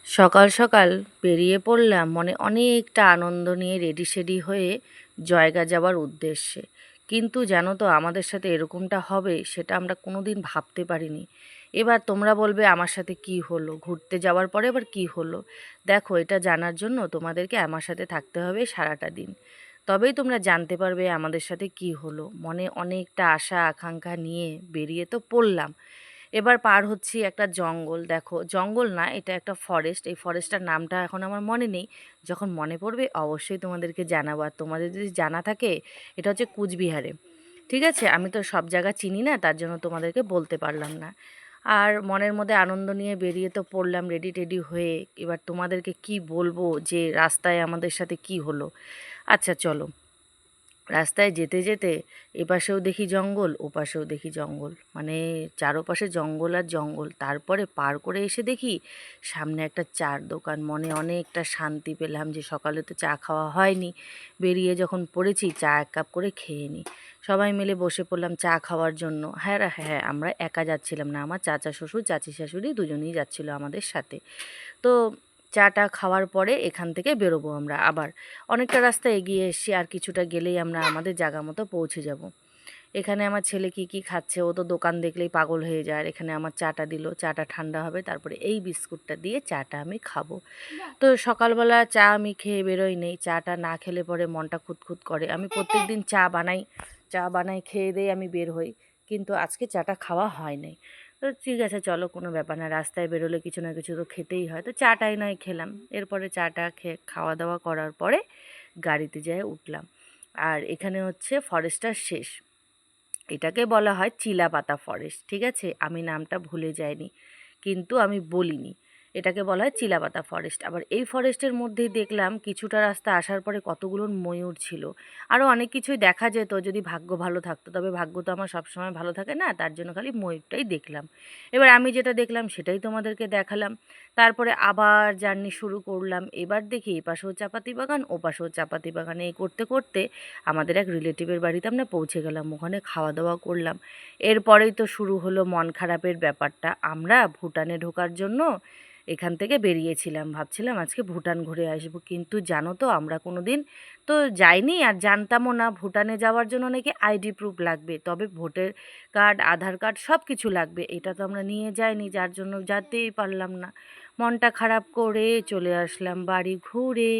সকাল সকাল বেরিয়ে পড়লাম মনে অনেকটা আনন্দ নিয়ে রেডি সেডি হয়ে জয়গা যাওয়ার উদ্দেশ্যে। কিন্তু জানো তো আমাদের সাথে এরকমটা হবে সেটা আমরা কোনো দিন ভাবতে পারিনি। এবার তোমরা বলবে আমার সাথে কি হলো, ঘুরতে যাওয়ার পরে আবার কি হলো। দেখো, এটা জানার জন্য তোমাদেরকে আমার সাথে থাকতে হবে সারাটা দিন, তবেই তোমরা জানতে পারবে আমাদের সাথে কি হলো। মনে অনেকটা আশা আকাঙ্ক্ষা নিয়ে বেরিয়ে তো পড়লাম। এবার পার হচ্ছি একটা জঙ্গল। দেখো, জঙ্গল না, এটা একটা ফরেস্ট। এই ফরেস্টটার নামটা এখন আমার মনে নেই, যখন মনে পড়বে অবশ্যই তোমাদেরকে জানাবো। আর তোমাদের যদি জানা থাকে, এটা হচ্ছে কুচবিহারে। ঠিক আছে, আমি তো সব জায়গা চিনি না, তার জন্য তোমাদেরকে বলতে পারলাম না। আর মনের মধ্যে আনন্দ নিয়ে বেরিয়ে তো পড়লাম রেডি টেডি হয়ে। এবার তোমাদেরকে কি বলবো যে রাস্তায় আমাদের সাথে কি হলো। আচ্ছা চলো, রাস্তায় যেতে যেতে এপাশেও দেখি জঙ্গল, ওপাশেও দেখি জঙ্গল, মানে চারোপাশে জঙ্গল আর জঙ্গল। তারপরে পার করে এসে দেখি সামনে একটা চার দোকান। মনে অনেকটা শান্তি পেলাম যে সকালে তো চা খাওয়া হয়নি, বেরিয়ে যখন পড়েছি চা এক কাপ করে খেয়ে নিই। সবাই মিলে বসে পড়লাম চা খাওয়ার জন্য। হ্যাঁ হ্যাঁ, আমরা একা যাচ্ছিলাম না, আমার চাচা শ্বশুর চাচি শাশুড়ি দুজনেই যাচ্ছিলো আমাদের সাথে। তো চাটা খাওয়ার পরে এখান থেকে বেরোবো আমরা আবার। অনেকটা রাস্তা এগিয়ে এসেছি, আর কিছুটা গেলেই আমরা আমাদের জায়গা মতো পৌঁছে যাব। এখানে আমার ছেলে কি কি খাচ্ছে, ও তো দোকান দেখলেই পাগল হয়ে যায়। আর এখানে আমার চাটা দিল, চাটা ঠান্ডা হবে, তারপরে এই বিস্কুটটা দিয়ে চাটা আমি খাবো। তো সকালবেলা চা আমি খেয়ে বেরোই নেই, চাটা না খেলে পরে মনটা খুঁতখুত করে। আমি প্রত্যেকদিন চা বানাই খেয়ে দিয়ে আমি বের হই, কিন্তু আজকে চাটা খাওয়া হয় নাই। তো ঠিক আছে চলো, কোনো ব্যাপার না, রাস্তায় বেরোলে কিছু না কিছু তো খেতেই হয়। তো চাটাই নয় খেলাম। এরপরে চাটা খেয়ে খাওয়া দাওয়া করার পরে গাড়িতে যেয়ে উঠলাম। আর এখানে হচ্ছে ফরেস্টটা শেষ। এটাকে বলা হয় চিলাপাতা ফরেস্ট। ঠিক আছে, আমি নামটা ভুলে যাইনি, কিন্তু আমি বলিনি। এটাকে বলা হয় চিলাপাতা ফরেস্ট। আবার এই ফরেস্টের মধ্যেই দেখলাম কিছুটা রাস্তা আসার পরে কতগুলো ময়ূর ছিল। আরও অনেক কিছুই দেখা যেত যদি ভাগ্য ভালো থাকতো, তবে ভাগ্য তো আমার সবসময় ভালো থাকে না, তার জন্য খালি ময়ূরটাই দেখলাম। এবার আমি যেটা দেখলাম সেটাই তোমাদেরকে দেখালাম। তারপরে আবার জার্নি শুরু করলাম। এবার দেখি এপাশেও চাপাতি বাগান, ওপাশেও চাপাতি বাগান। এই করতে করতে আমাদের এক রিলেটিভের বাড়িতে আমরা পৌঁছে গেলাম, ওখানে খাওয়া দাওয়া করলাম। এরপরেই তো শুরু হলো মন খারাপের ব্যাপারটা। আমরা ভুটানে ঢোকার জন্য এখান থেকে বেরিয়েছিলাম, ভাবছিলাম আজকে ভুটান ঘুরে আসবো, কিন্তু জানো তো আমরা কোনো দিন তো যাইনি, আর জানতামও না ভুটানে যাওয়ার জন্য নাকি আইডি প্রুফ লাগবে, তবে ভোটার কার্ড আধার কার্ড সব কিছু লাগবে। এটা তো আমরা নিয়ে যাইনি, যার জন্য যেতেই পারলাম না। মনটা খারাপ করে চলে আসলাম বাড়ি ঘুরে।